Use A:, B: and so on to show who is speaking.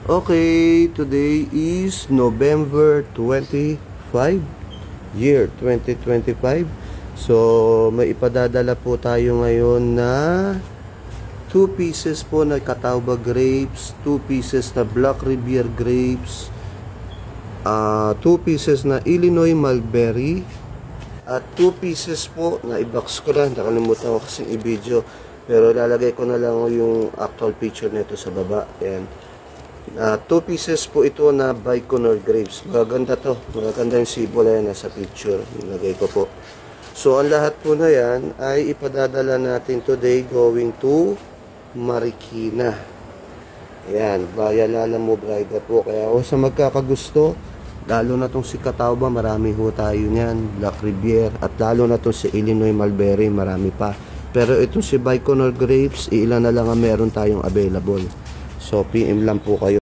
A: Okay, today is November 25, year 2025. So, may ipadadala po tayo ngayon na 2 pieces po na Catawba grapes, 2 pieces na Black Riviere grapes, 2 pieces na Illinois mulberry, at 2 pieces po na i-box ko lang. Nakalimutan ko kasing i-video, pero lalagay ko na lang yung actual picture nito sa baba. And 2 pieces po ito na Baikonur grapes. Maganda to. Maganda yung sibol na nasa picture. Nilagay ko po. So, ang lahat po na yan ay ipadadala natin today going to Marikina. Ayan. Via Lalamove Rider po. Kaya sa magkakagusto, lalo na itong si Catawba, marami ho tayo niyan. Black Riviere. At lalo na itong si Illinois mulberry, marami pa. Pero itong si Baikonur grapes, ilan na lang ang meron tayong available. So, PM lang po kayo.